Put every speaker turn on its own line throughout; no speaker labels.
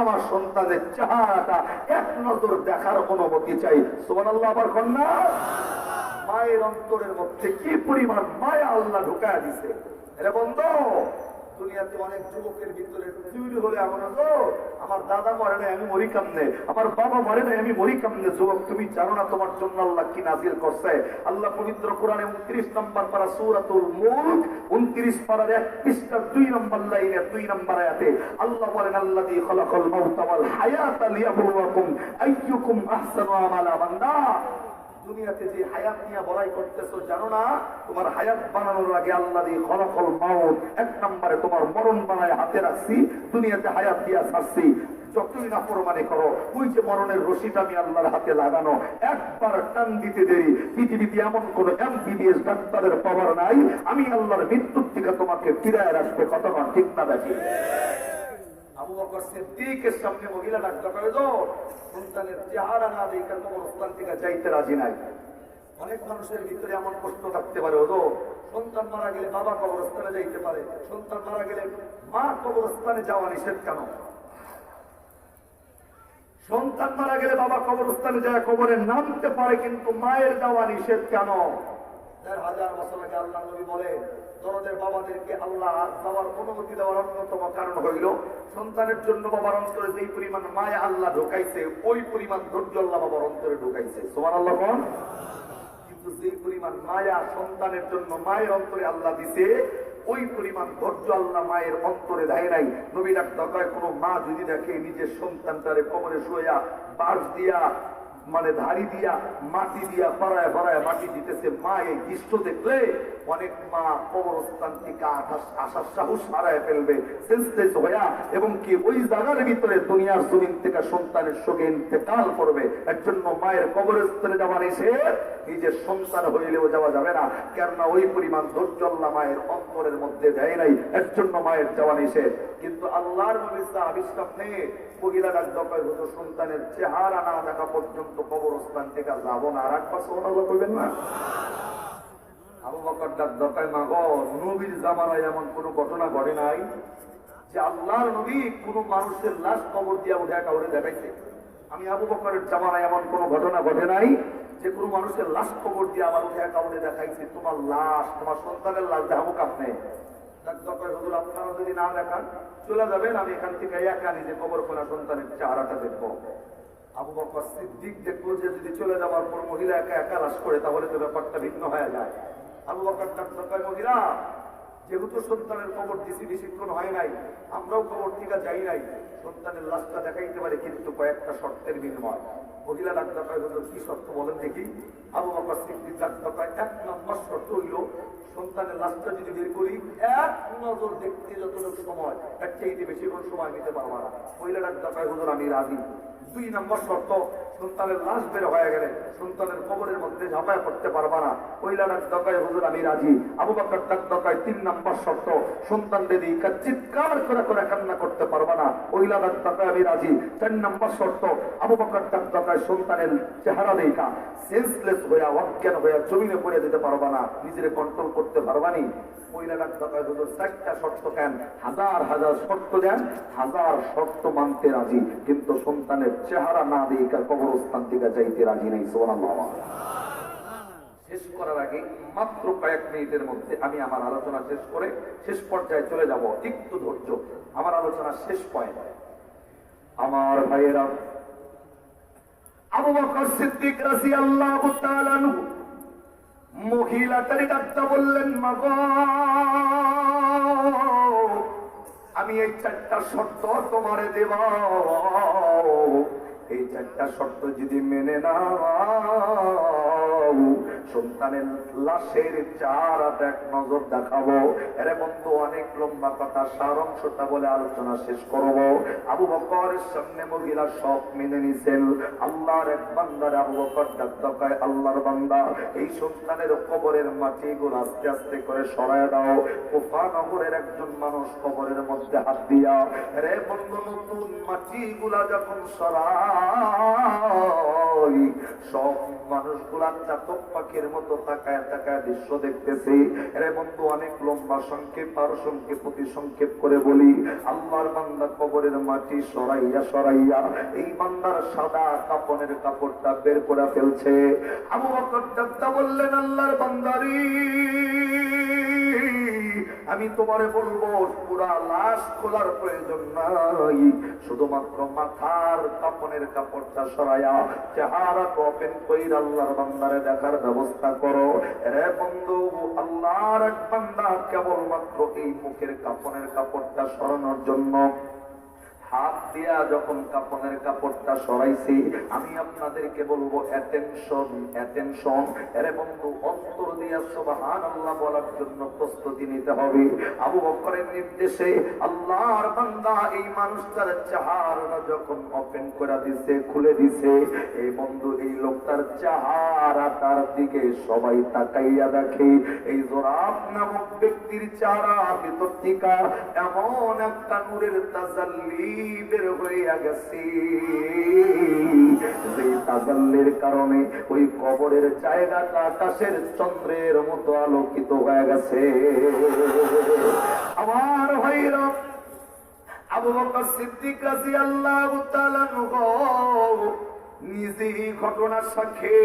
আমার সন্তানের চেহারাটা এক নজর দেখার অনুমতি চাই। সুবহানাল্লাহ। আবার কন্যা মায়ের অন্তরের মধ্যে কি পরিমাণ মায়া আল্লাহ ঢুকায় দিছে। এরে বন্ধু, দুনিয়াতে অনেক যুবকের ভিতরে তৈরি হলে এমন হতো, আমার দাদা মরে নাই আমি মরি কামনে, আমার বাবা মরে নাই আমি মরি কামনে। যুবক, তুমি জানো না তোমার জন্য আল্লাহ কি নাজিল করছে? আল্লাহ পবিত্র কোরআনে 29 নম্বর পারা সূরাতুল মুলক 29 পারার 1 পৃষ্ঠার 2 নম্বর লাইনে 2 নম্বর আয়াতে আল্লাহ বলেন, আল্লাযী খালাকাল মাউতা ওয়াল হায়াতা লিয়াবলুয়াকুম আইয়ুকুম আহসানু আমালা। বান্দা, দুনিয়াতে যে হায়াত নিয়ে বড়াই করতেছো, জানো না তোমার হায়াত বানানোর আগে আল্লাযী খালাকাল মাউত, এক নম্বরে তোমার মরণ বানায় হাতে রাখছি, দুনিয়াতে হায়াত দিয়া ছাড়ছি। যতই না প্রমাণে করো, ওই যে মরণের রশিটা আমি আল্লাহর হাতে লাগানো, একবার টান দিতে দেরি পৃথিবীতে এমন কোন MBBS ডাক্তারের পাওয়ার নাই আমি আল্লাহর মৃত্যুর থেকে তোমাকে ফিরায় রাখবে। কতক্ষণ ঠিক না দেখি? আবু বকর সিদ্দিকের সামনে মহিলা ডাক্তার করে দো সন্তানের চেহারা না দেখে কবরস্থান থেকে যাইতে রাজি নাই। অনেক মানুষের ভিতরে এমন প্রশ্ন থাকতে পারে, ও সন্তান মারা গেলে বাবা কবরস্থানে যাইতে পারে, সন্তান মারা গেলে মা কবরস্থানে যাওয়া নিষেধ কেন? সন্তান মারা গেলে বাবা কবরস্থানে যায় কবরে নামতে পারে, কিন্তু মায়ের যাওয়া নিষেধ কেন? 1000 বছর আগে আল্লাহ নবী বলে, দরদের বাবাদেরকে আল্লাহ যাওয়ার অনুমতি দেওয়ার অন্যতম কারণ হইল সন্তানের জন্য বাবার অন্তরে যেই পরিমাণ মায়া আল্লাহ ঢুকাইছে, ওই পরিমাণ ধৈর্য আল্লাহ বাবার অন্তরে ঢুকাইছে। সুবহানাল্লাহ। কোন কিন্তু যেই পরিমাণ মায়া সন্তানের জন্য মায়ের অন্তরে আল্লাহ দিছে, ওই পরিমাণ ধৈর্য আল্লাহ মায়ের অন্তরে দেয় নাই। নবী ডাক্তার কয়, কোন মা যদি দেখে নিজের সন্তানটারে কবরে শুয়া বাঁশ দিয়া মানে ধারি দিয়া মাটি দিয়া ফরায় ফরায় মাটি দিতেছে, মা এই দৃশ্য দেখলে অনেক মা কবরস্থান থেকে আসার সাহস হারায় ফেলবে, সেন্সলেস হইয়া, এবং কি ওই জায়গার ভিতরে দুনিয়ার জমিন থেকে সন্তানের সঙ্গে ইন্তেকাল করবে। এর জন্য মায়ের কবরস্থানে যাওয়া নিষেধ, নিজের সন্তান হইলেও যাওয়া যাবে না, কেননা ওই পরিমাণ ধৈর্য আল্লাহ মায়ের অন্তরের মধ্যে দেয় নাই, এর জন্য মায়ের যাওয়া নিষেধ। কিন্তু আল্লাহর নবী আবিষ্কার নেই, মহিলা ডাক্তার হতো সন্তানের চেহারা না দেখা পর্যন্ত কবরস্থান থেকে যাবো না। আর একবার সুবহানাল্লাহ কইবেন না? আবু বকর ডাক্তার মা গো, নবীর জামানায় এমন কোন ঘটনা ঘটে নাই যে আল্লাহর নবী কোন মানুষের লাশ কবর দিয়া উঠে কাউরে দেখাইছে। আমি আবু বকরের জামানায় এমন কোন ঘটনা ঘটে নাই যে কোন মানুষের লাশ কবর দিয়ে আবার উঠে কাউরে দেখাইছে, তোমার লাশ, তোমার সন্তানের লাশ দেখাবো কাপনে। হুজুর আপনারা যদি না দেখান চলে যাবেন, আমি এখান থেকে একা নিজে কবর খোলা সন্তানের চেহারাটা দেখবো। আবু বকর সিদ্দিক দেখলো যে যদি চলে যাওয়ার পর মহিলা একা একা লাশ করে তাহলে তো ব্যাপারটা ভিন্ন হয়ে যায়। আবু বকর ডাক্তার মহিলা, যেহেতু সন্তানের কবর দিছি বেশিক্ষণ হয় নাই, আমরাও কবর থেকে যাই নাই, সন্তানের লাশটা দেখাইতে পারে, কিন্তু কয়েকটা শর্তের বিনিময়। মহিলা ডাক্তার হুজুর কি শর্ত বলেন দেখি? আবু বকর সিদ্দিক ডাক্তার 1 নম্বর শর্ত হইল সন্তানের লাশটা যদি বের করি এক নজর দেখতে যতটুকু সময়, এর চাইতে বেশিক্ষণ সময় নিতে পারবো না। মহিলা ডাক্তার হুজুর আমি রাজি। 2 নম্বর শর্ত, সন্তানের লাশ বের হয়ে গেলে সন্তানের কবরের মধ্যে ঝাঁপায় পড়তে পারবা না। মহিলা ডাক্তার হুজুর আমি রাজি। আবু বকর ডাক্তার 3 নম্বর শর্ত, সন্তান যদি চিৎকার করে করে কান্না করতে পারবা না। মহিলা ডাক্তার আমি রাজি। 4 নম্বর শর্ত, আবু বকর ডাক্তার সন্তানের চেহারা দেখা সেন্সলেস হইয়া অজ্ঞান হইয়া জমিনে পড়ে দিতে পারবা না, নিজের কন্ট্রোল করতে পারবা নি। মহিলা ডাক্তার হুজুর 4টা শর্ত কেন, হাজার হাজার শর্ত দেন, হাজার শর্ত মানতে রাজি, কিন্তু সন্তানের চেহারা না দেখা কবরস্থান থেকে যাইতে রাজি নাই। সুবহানাল্লাহ। শেষ করার আগে মাত্র কয়েক মিনিটের মধ্যে আমি আমার আলোচনা শেষ করে শেষ পর্যায়ে চলে যাব। একটু ধৈর্য, আমার আলোচনা শেষ পয়েন্ট। আমার ভাইয়েরা, আবু বকর সিদ্দিক রাদিয়াল্লাহু তাআলা আনহু মহিলাটারে ডাক্তার বললেন, মা গো, আমি এই 4টা শর্ত তোমারে দেব, এই 4টা শর্ত যদি মেনে নাও সন্তানের লাশের চেহারাটা এক নজর দেখাবো। এরে বন্ধু, অনেক লম্বা কথা, সার অংশটা বলে আলোচনা শেষ করব। আবু বকরের সামনে মহিলা সব মেনে নিছেন। আল্লাহর এক বান্দার আবু বকর ডাক্তার কয়, আল্লাহর বান্দা, এই সন্তানের কবরের মাটিগুলো আস্তে আস্তে করে সরায় দাও। কুফা নগরের একজন মানুষ কবরের মধ্যে হাত দিয়া, রে বন্ধু, নতুন মাটিগুলা যখন সরাও সব মানুষগুলা চাতক পাখির মতো তাকায় তাকায় দৃশ্য দেখতেছে। এরে বন্ধু, অনেক লম্বা সংক্ষেপ আর সংক্ষেপ অতি সংক্ষেপ করে বলি, আল্লাহর বান্দা কবরের মাটি সরাইয়া সরাইয়া এই বান্দার সাদা কাপনের কাপড়টা বের করে ফেলছে। আবু বকর ডাক্তার বললেন, আল্লাহর বান্দারি, আমি তোমারে বলবো পুরা লাশ খোলার প্রয়োজন নাই, শুধুমাত্র মাথার কাপনের কাপড়টা সরাইয়া চেহারা ওপেন কইরা আল্লাহর বান্দারে দেখার ব্যবস্থা করো। রে বন্ধু, আল্লাহর এক বান্দা কেবলমাত্র এই মুখের কাপনের কাপড়টা সরানোর জন্য হাত দিয়া যখন কাপনের কাপড়টা সরাইছি, আমি আপনাদেরকে বলবো অ্যাটেনশন অ্যাটেনশন। এরে বন্ধু, অন্তর দিয়া সুবহানাল্লাহ বলার জন্য প্রস্তুতি নিতে হবে। আবু বকরের নির্দেশে আল্লাহর বান্দা এই মানুষটার চেহারা যখন ওপেন করে দিছে, খুলে দিছে, এই বন্ধু এই লোকটার চেহারাটার দিকে সবাই তাকাইয়া দেখে। এই যোরাব নামক ব্যক্তির চেহারা ভিতর থেকে এমন একটা নূরের তাজাল্লি বের হইয়া গেছে, যে তাজাল্লির কারণে ওই কবরের জায়গাটা আকাশের চন্দ্রের মতো আলোকিত হয়ে গেছে। আমার ভাইরা, আবু বকর সিদ্দিক রাদিয়াল্লাহু তাআলা আনহু নিজেই ঘটনার সাক্ষী।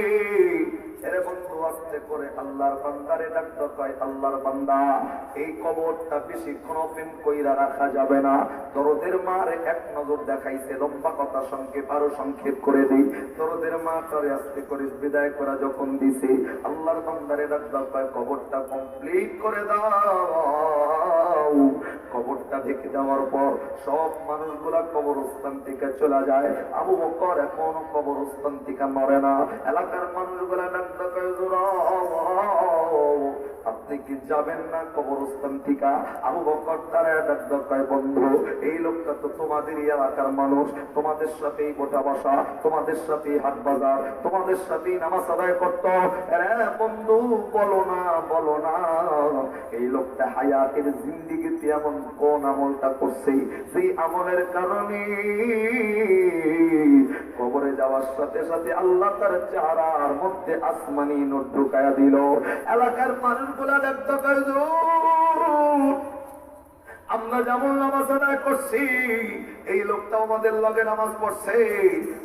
এরে বন্ধু, আস্তে করে আল্লাহর বান্দারে ডাকতে কয়, আল্লাহর বান্দা, এই কবরটা বেশিক্ষণ ওপেন কইরা রাখা যাবে না। দরদের মার এক নজর দেখাইছে, লম্বা কথা সংক্ষেপ আরো সংক্ষেপ করে দিই। দরদের মা তারে আস্তে করে বিদায় করা যখন দিছে, আল্লাহর বান্দারে ডাকতে কয়, কবরটা কমপ্লিট করে দাও। কবরটা ঢেকে দেওয়ার পর সব মানুষগুলা কবরস্থান থেকে চলে যায়। আবু বকর এখনো কবরস্থান থেকে মরে না। এলাকার মানুষগুলা ডাকতে কয়, আপনি কি যাবেন না কবরস্থান থেকে? আবু বকর তারা ডাকতে কয়, বন্ধু, এই লোকটা তো তোমাদের এলাকার মানুষ, তোমাদের সাথেই গোটা বসা, তোমাদের সাথেই হাট বাজার, তোমাদের সাথেই নামাজ আদায় করতো। বন্ধু, বলো না বলো না, এই লোকটা হায়াতের জিন্দিগিতে এমন কোন আমলটা করছে, সেই আমলের কারণে কবরে যাওয়ার সাথে সাথে আল্লাহ তার চেহারার মধ্যে আসমানি নূর ঢুকায়া দিল। এলাকার মানুষগুলা দেখতে পাই, আমরা যেমন নামাজ আদায় করছি, এই লোকটা আমাদের লগে নামাজ পড়ছে।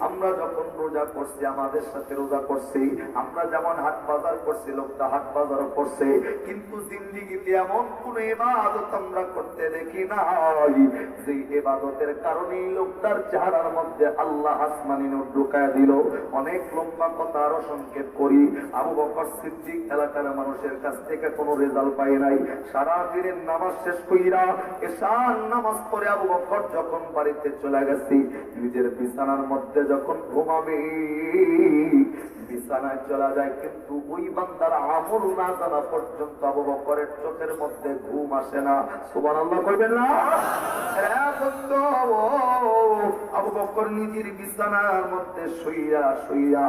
আমরা যখন রোজা করছি, আমাদের সাথে রোজা করছি। আমরা যেমন হাট বাজার করছি, লোকটা হাট বাজারও করছে। কিন্তু জিন্দিগিতে এমন কোন ইবাদত আমরা করতে দেখি নাই, যে ইবাদতের কারণে লোকটার চেহারার মধ্যে আল্লাহ আসমানি নূর ঢুকায়া দিল। অনেক লম্বা কথা আরো সংক্ষেপ করি। আবু বকর সিদ্দিক এলাকার মানুষের কাছ থেকে কোনো রেজাল্ট পায় নাই। সারা দিনের নামাজ শেষ কইরা এশার নামাজ পড়ে আবু বকর যখন বাড়িতে চলে গেছি, নিজের বিছানার মধ্যে যখন ঘুমাবে, বিছানায় চলা যায়, কিন্তু ওই বান্দার আমল না জানা পর্যন্ত আবু বকরের চোখের মধ্যে ঘুম আসে না। সুবহানাল্লাহ কইবেন না? বন্ধু, আবু বকর নিজের বিছানার মধ্যে শুইয়া শুইয়া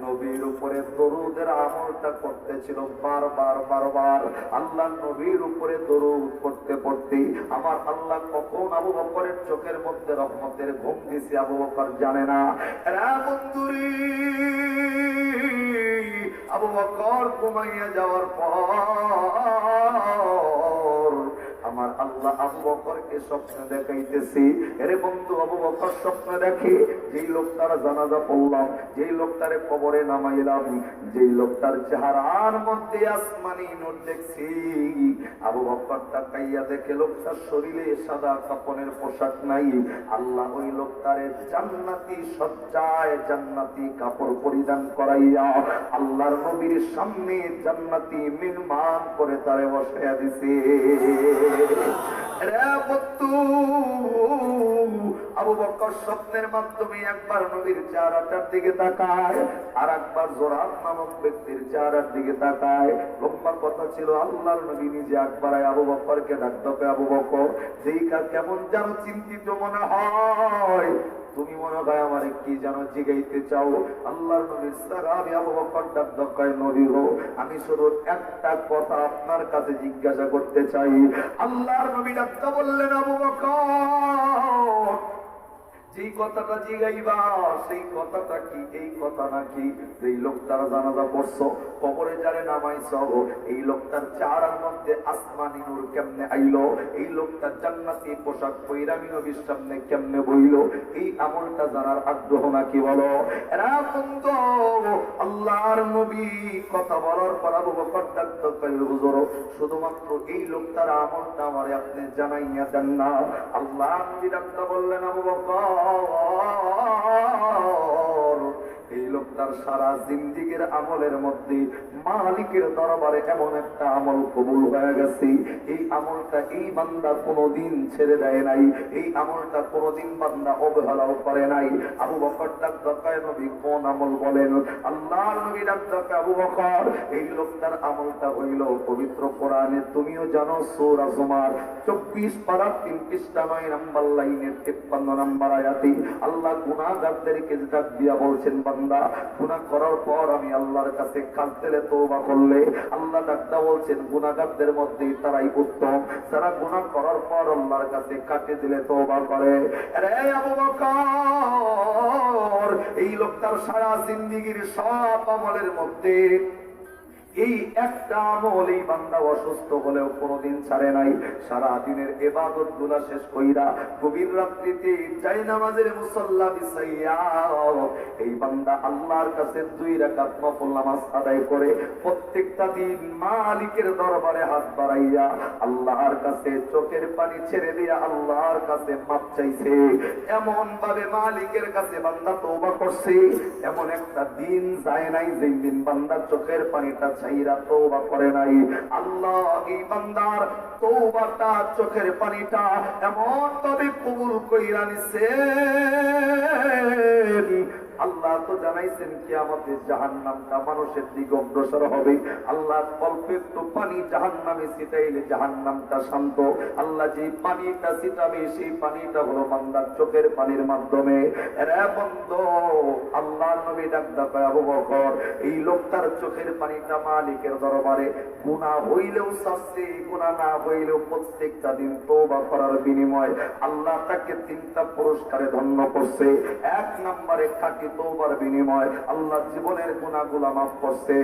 নবীর উপরে দরুদের আমলটা করতেছিল। বারবার বারবার আল্লাহ নবীর উপরে দরুদ পড়তে পড়তে আমার আল্লাহ কখন আবু বকরের চোখের মধ্যে রহমতের ঘুম দিছে আবু বকর জানে না। বন্ধুরি, আবু বকর ঘুমাইয়া যাওয়ার পর আমার আল্লাহ আবু বকরকে স্বপ্ন দেখাইতেছি। এরে বন্ধু, আবু বকর স্বপ্ন দেখে, যেই লোকটার জানাজা পড়লাম, যেই লোকটারে কবরে নামাইলাম, যেই লোকটার চেহারার মধ্যে আসমানি নূর দেখছি, আবু বকর তাকাইয়া দেখে লোকটার শরীরে সাদা কাপনের পোশাক নাই। আল্লাহ ওই লোকটারে জান্নাতি সজ্জায় জান্নাতি কাপড় পরিধান করাইয়া আল্লাহর নবীর সামনে জান্নাতি মেহমান করে তারে বসাইয়া দিছে। আবু বকর স্বপ্নের মাধ্যমে একবার নবীর চেহারাটার দিকে তাকায়, আর একবার যোরাব নামক ব্যক্তির চেহারার দিকে তাকায়। লম্বা কথা ছিল, আল্লাহর নবী নিজে একবার আবু বকরকে ডাকতে, আবু বকর, যেই কেমন যেন চিন্তিত মনে হয়, তুমি মনে হয় আমারে কি যেন জিগাইতে চাও। আল্লাহর নবীর সাহাবী আবু বকর ডাকতে কয়, নবী গো, আমি শুধু একটা কথা আপনার কাছে জিজ্ঞাসা করতে চাই। আল্লাহর নবী ডাকতে বললেন, আবু বকর, যেই কথাটা জিগাইবা, সেই কথাটা কি? এই কথা নাকি এই লোকটার জানাজা পড়ছো, কবরে যারে নামাইছ, এই লোকটার চেহারার মধ্যে আসমানি নূর কেমনে আইলো, এই লোকটার জান্নাতি পোশাক পইরা আমি নবীর সামনে কেমনে বইলো, এই আমলটা জানার আগ্রহ নাকি? বলো এরা বন্ধু, আল্লাহর নবী কথা বলার পর আবু বকর ডাকতে কইল, হুজুর শুধুমাত্র এই লোকটার আমলটা আমারে আপনি জানাইয়া দেন না। আল্লাহ নবী ডাকতে বললেন, আবু বকর, এই লোকটার সারা জিন্দিগির আমলের মধ্যে মালিকের দরবারে এমন একটা আমল কবুল হয়ে গেছে, এই আমলটা এই বান্দা কোনোদিন ছেড়ে দেয় নাই, এই আমলটা কোনোদিন বান্দা অবহেলাও করে নাই। আবু বকর ডাক্তার নবী কোন আমল বলেন? আল্লাহর নবী ডাক্তার, আবু বকর এই লোকটার আমলটা হইল পবিত্র কোরআনে তুমিও জানো সূরা জুমার 24 পারা 3 পৃষ্ঠা 9 নম্বর লাইনের 53 নম্বর আয়াতে আল্লাহ গুনাহগারদেরকে ডাক দিয়া বলছেন, বান্দা গুনাহ করার পর আমি আল্লাহর কাছে কাঁদতে তওবা করলে আল্লাহ ডাকটা বলছেন গুনাহগারদের মধ্যে তারাই উত্তম, যারা গুনাহ করার পর আল্লাহর কাছে কাটে দিলে তওবা করে। আরে আবু বকর, এই লোকটার সারা জিন্দেগীর সব আমলের মধ্যে এই একটা আমল এই বান্দা অসুস্থ হলেও কোনোদিন ছাড়ে নাই। সারা দিনের ইবাদত গুলা শেষ কইরা গভীর রাত্রিতে যাই নামাজের মুসল্লা বিছাইয়া এই বান্দা আল্লাহর কাছে 2 রাকাত নফল নামাজ আদায় করে প্রত্যেকটা দিন মালিকের দরবারে হাত বাড়াইয়া আল্লাহর কাছে চোখের পানি ছেড়ে দিয়া আল্লাহর কাছে মাপ চাইছে। এমন ভাবে মালিকের কাছে বান্দা তওবা করছে, এমন একটা দিন যায় নাই যেই দিন বান্দা চোখের পানিটা ছাইরা তওবা করে নাই। আল্লাহ এই বান্দার তওবাটা, চোখের পানিটা এমন ভাবে কবুল কইরা নিছে। আল্লাহ তো জানাইছেন কিয়ামতের জাহান্নামটা মানুষের দিকে অগ্রসর হবে। আল্লাহ অল্প একটু পানি জাহান্নামে ছিটাইলে জাহান্নামটা শান্ত। আল্লাহ যে পানিটা ছিটাবে সেই পানিটা হলো বান্দার চোখের পানির মাধ্যমে। এরা বন্ধু, আল্লাহর নবী ডাকদা কয়, আবু বকর এই লোকটার চোখের পানিটা মালিকের দরবারে গুনাহ হইলেও শাস্তি, গুনাহ না হইলেও প্রত্যেকটা দিন তওবা করার বিনিময় আল্লাহ তাকে 3টা পুরস্কারে ধন্য করছে। 1 নম্বরে খাঁটি তওবার বিনিময় আল্লাহ জীবনের গুনাহগুলো মাফ করছে।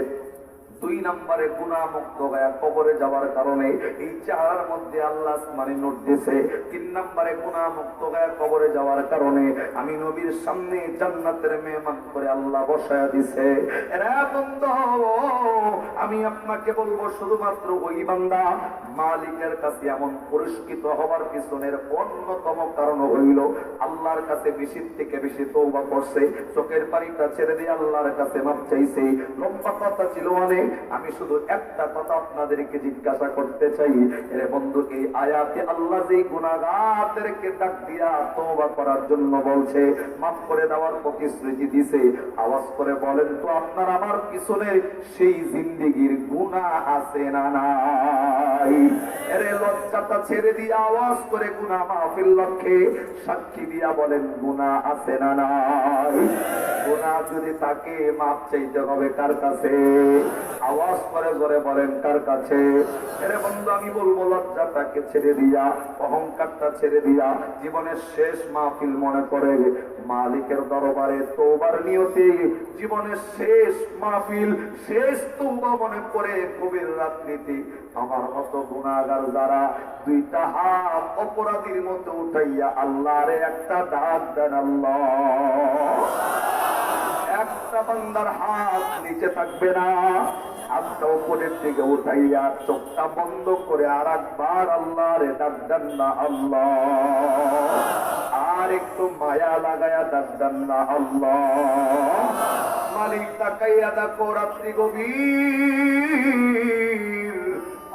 2 নম্বরে গুনাহ মুক্ত হয়ে কবরে যাওয়ার কারণে এই চেহারার মধ্যে আল্লাহ আসমানি নূর দিয়েছে। 3 নম্বরে গুনাহ মুক্ত হয়ে কবরে যাওয়ার কারণে আমি নবীর সামনে জান্নাতের মেহমান করে আল্লাহ বসায়া দিয়েছে। এরা বন্ধু, আমি আপনাকে বলবো শুধুমাত্র ওই বান্দা মালিকের কাছে এমন পুরস্কৃত হওয়ার পিছনের অন্যতম কারণ হইল আল্লাহর কাছে বেশি থেকে বেশি তওবা করছে, চোখের পানিটা ছেড়ে দিয়ে আল্লাহর কাছে মাপ চাইছে। লম্বা কথা ছিল অনেক, আমি শুধু একটা কথা আপনাদেরকে জিজ্ঞাসা করতে চাই। এরে বন্ধু, এই আয়াতে আল্লাহ যে গুনাহগারদেরকে ডাক দিয়া তওবা করার জন্য বলছে, মাফ করে দেওয়ার প্রতিশ্রুতি দিছে, আওয়াজ করে বলেন তো আপনার আমার পিছনে সেই জিন্দেগির গুনাহ আছে না নাই? এরে লজ্জাটা ছেড়ে দিয়ে আওয়াজ করে গুনাহ মাফের লক্ষ্যে সাক্ষী দিয়া বলেন গুনাহ আছে না নাই? গুনাহ যদি থাকে মাফ চাইতে হবে কার কাছে? আওয়াজ করে জোরে বলেন কার কাছে? এরে বন্ধু, আমি বলবো লজ্জাটাকে ছেড়ে দিয়া, অহংকারটা ছেড়ে দিয়া জীবনের শেষ মাহফিল মনে করে মালিকের দরবারে তওবার নিয়তে জীবনের শেষ মাহফিল, শেষ তওবা মনে করে গভীর রাত্রিতে আমার মতো গুনাহগার যারা 2টা হাত অপরাধীর মতো উঠাইয়া আল্লাহরে একটা ডাক দেন, আল্লাহ। একটা বান্দার হাত নিচে থাকবে না, হাতটা উপরের দিকে উঠাইয়া চোখটা বন্ধ করে আর একবার আল্লাহরে ডাক দেন না, আল্লাহ। আর একটু মায়া লাগায়া ডাক দেন না, আল্লাহ। মালিক তাকাইয়া দেখো রাত্রি গভীর,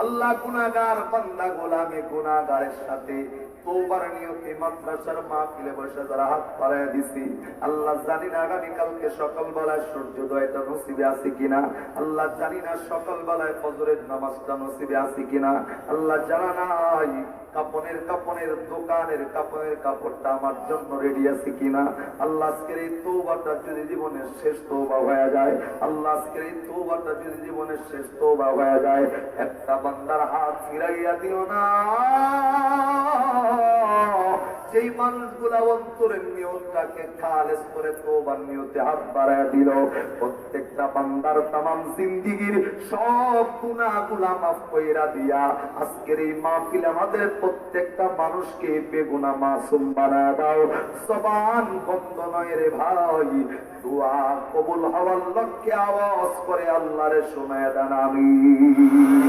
আল্লাহ গুনাহগার বান্দা গোলামে গুনাহগারের সাথে তওবার নিয়তে মাদ্রাসার মাহফিলে বসে যারা হাত বাড়ায়া দিছি, আল্লাহ জানি না আগামীকালকে সকালবেলায় সূর্যোদয়টা নসিবে আছে কিনা, আল্লাহ জানি না সকালবেলায় ফজরের নামাজটা নসিবে আছে কিনা, আল্লাহ জানা নাই কাপড়ের দোকানের কাপড়ের কাপড়টা আমার জন্য রেডি আছে কিনা। আল্লাহ আজকের এই তওবাটা যদি জীবনের শেষ তওবা হয়ে যায়, আল্লাহ আজকের এই তওবাটা যদি জীবনের শেষ তওবা হয়ে যায়, একটা বান্দার হাত ফিরাইয়া দিও না। যেই মানুষগুলা অন্তরের নিয়তটাকে খালেস করে তওবার নিয়তে হাত বাড়ায় দিল, প্রত্যেকটা বান্দার তামাম জিন্দেগীর সব গুনাহগুলা মাফ কইরা দিয়া আজকের এই মাহফিল আমাদের প্রত্যেকটা মানুষকে বেগুনাহ মাসুম বানায় দাও। জবান বন্ধ নয় রে ভাই, দোয়া কবুল হওয়ার লক্ষ্যে আওয়াজ করে আল্লাহরে শোনায় দেন আমিন।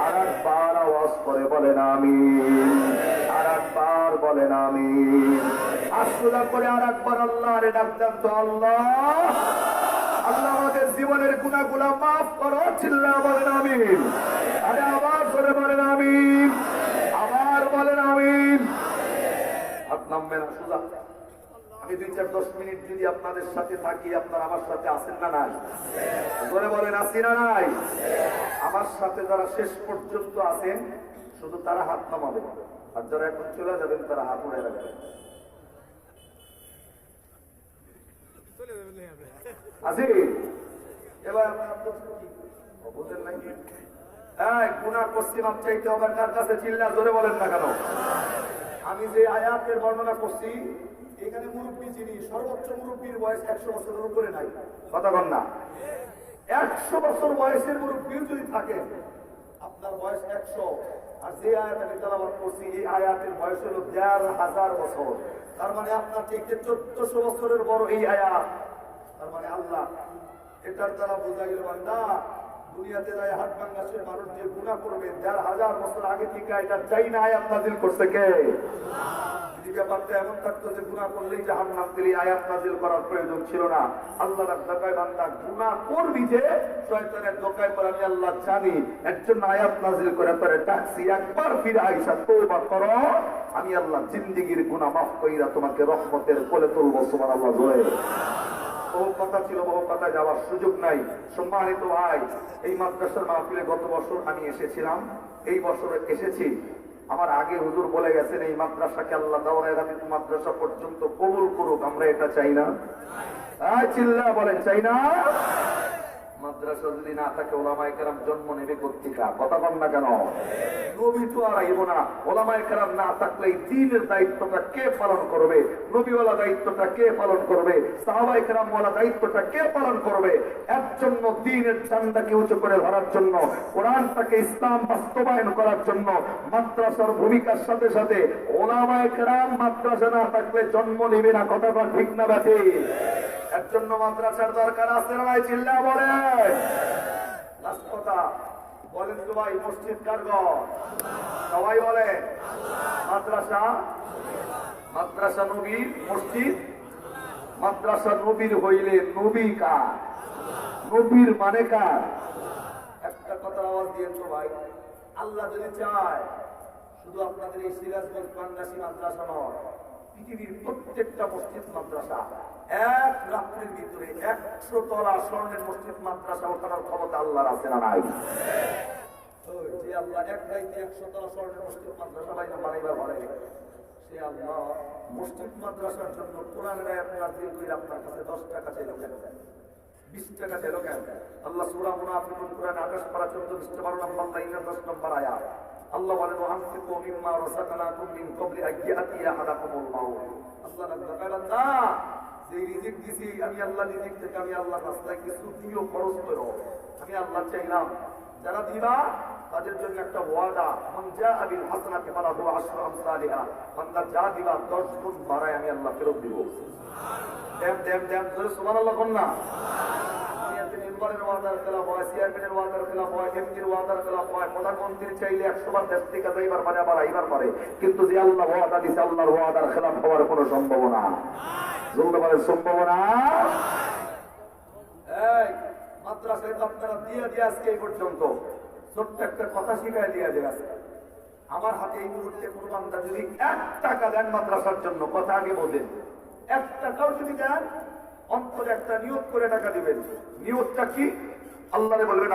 আর একবার আওয়াজ করে বলেন আমিন, আর একবার বলেন আমিন। আসলা করে আর একবার আল্লাহরে ডাক দেন তো, আল্লাহ আল্লাহ আমাদের জীবনের গুনাহগুলো মাফ করো, চিল্লা বলেন আমিন। আরে আবার করে বলেন আমিন, আবার বলেন আমিন। হাত নামবে না সোজা। আমি 2-10 মিনিট যদি আপনাদের সাথে থাকি, আপনারা আমার সাথে আছেন না নাই? ধরে বলেন আছি না নাই? আমার সাথে যারা শেষ পর্যন্ত আছেন শুধু তারা হাত নামাবে, আর যারা এখন চলে যাবেন তারা হাত উড়ে রাখবেন। আজি এবার বুঝেন নাকি? গুনাহ করছি মাপ চাইতে হবে কার কাছে? চিল্লা জোরে বলেন না কেন? আমি যে আয়াতের বর্ণনা করছি, এখানে মুরব্বী যিনি, সর্বোচ্চ মুরব্বীর বয়স 100 বছরের উপরে নাই। কথা বল না? 100 বছর বয়সের মুরব্বী যদি থাকে, আপনার বয়স 100, আর যে আয়াত আমি তেলাওয়াত করছি এই আয়াতের বয়স হলো 1500 বছর। তার মানে আপনার থেকে 1400 বছরের বড় এই আয়াত। তার মানে আল্লাহ এটার দ্বারা বোঝা গেল, বান্দা দুনিয়াতে যায় হাত বাংলাদেশের মানুষ যে গুনাহ করবে 1500 বছর আগে থেকে এটা চাই না আয়াত নাযিল করছে কে? যদি ব্যাপারটা এমন থাকতো যে গুনাহ করলেই জাহান্নাম, দিলে আয়াত নাযিল করার প্রয়োজন ছিল না। আল্লাহর ধোঁকায় বান্দা গুনাহ করবি যে শয়তানের ধোঁকায় পড়ে আমি আল্লাহ জানি, এর জন্য আয়াত নাযিল করে তোরে ডাকছি, একবার ফিরে আইসা তওবা করো, আমি আল্লাহ জিন্দেগীর গুনাহ মাফ কইরা তোমাকে রহমতের কোলে তুলব। সুবহানাল্লাহ জোরে। বহু কথা ছিল, বহু কথা যাওয়ার সুযোগ নাই। সম্মানিত ভাই, এই মাদ্রাসার মাহফিলে গত বছর আমি এসেছিলাম, এই বছরে এসেছি। আমার আগে হুজুর বলে গেছেন এই মাদ্রাসাকে আল্লাহ দাওরায়ে হাদিস মাদ্রাসা পর্যন্ত কবুল করুক। আমরা এটা চাই না? চিল্লা বলেন চাই না? মাদ্রাসা যদি না থাকে ওলামায়ে কেরাম জন্ম নেবে কোত্থেকে? কথা বল না কেন? নবী তো আর আইব না, ওলামায়ে কেরাম না থাকলে এই দ্বীনের দায়িত্বটা কে পালন করবে? নবীওয়ালা দায়িত্বটা কে পালন করবে? সাহাবায়ে কেরামওয়ালা দায়িত্বটা কে পালন করবে? এর জন্য দ্বীনের ঝান্ডাকে উঁচু করে ধরার জন্য, কোরআনটাকে ইসলাম বাস্তবায়ন করার জন্য মাদ্রাসার ভূমিকার সাথে সাথে ওলামায়ে কেরাম মাদ্রাসা না থাকলে জন্ম নেবে না। কথাটা ঠিক না ব্যাঠি? এর জন্য মাদ্রাসার দরকার আছে না ভাই? চিল্লা বলে। লাস্ট কথা বলেন তো ভাই, মসজিদ কার ঘর? সবাই বলে মাদ্রাসা। মাদ্রাসা নবীর, মসজিদ মাদ্রাসা নবীর হইলে নবী কার? নবীর মানে কার? একটা কথার আওয়াজ দিয়ে তো ভাই, আল্লাহ যদি চায় শুধু আপনাদের এই সিরাজগঞ্জ পান্ডাসী মাদ্রাসা নয়, পৃথিবীর প্রত্যেকটা মসজিদ মাদ্রাসা এক রাত্রির ভিতরে 100 তলা স্বর্ণের মসজিদ মাদ্রাসা ওঠানোর ক্ষমতা আল্লাহর আছে না নাই? যে আল্লাহ এক রাইতে 100 তলা স্বর্ণের মসজিদ মাদ্রাসা বানাইবার পারে, সে আল্লাহ মসজিদ মাদ্রাসার জন্য কোরআনের আয়াত নাযিল করে আপনার কাছে 10 টাকা চাইলো কেন? 20 টাকা চাইলো কেন? আল্লাহ সূরা মুনাফিকুন কোরআন 28 পারা 14-12 নম্বর লাইনের 10 নম্বর আয়াত আল্লাহ বলেন, ওয়ানফিকু মিম্মা রাযাকনাকুম মিন ক্বাবলি আন ইয়াতিয়া আহাদাকুমুল মাউত। আল্লাহ বলেন, না যে রিজিক দিছি আমি আল্লাহ, রিজিক থেকে আমি আল্লাহর রাস্তায় কিছু দিও, খরচ করো। আমি আল্লাহ চাইলাম যারা দিবা তাদের জন্য একটা ওয়াদা, মান জাআ বিল হাসানাতি ফালাহু আশরু আমসালিহা, বান্দা যা দিবা 10 গুণ বাড়ায় আমি আল্লাহ ফেরত দিব। দেম দেম দেম ধরে সুবহানাল্লাহ কোন না? মেম্বারের ওয়াদার খেলাফ হয়, চেয়ারম্যানের ওয়াদার খেলাফ হয়, এমপির ওয়াদার খেলাফ হয়, প্রধানমন্ত্রী চাইলে 100 বার দেশ থেকে যাইবার পারে, আবার আইবার পারে, কিন্তু যে আল্লাহ ওয়াদা দিছে আল্লাহর ওয়াদার খেলাফ হওয়ার কোনো সম্ভাবনা সম্ভাবনা। এই মাদ্রাসায় আপনারা দিয়ে দিয়ে আজকে এই পর্যন্ত ছোট্ট একটা কথা শিখাই দিয়ে দিয়ে আছে। আমার হাতে এই মুহূর্তে কোনো বান্দা যদি 1 টাকা দেন মাদ্রাসার জন্য, কথা আগে বোঝেন, 1 টাকাও যদি দেন অন্তরে একটা নিয়ত করে টাকা দিবেন। নিয়তটা কি? আল্লাহরে বলবেন,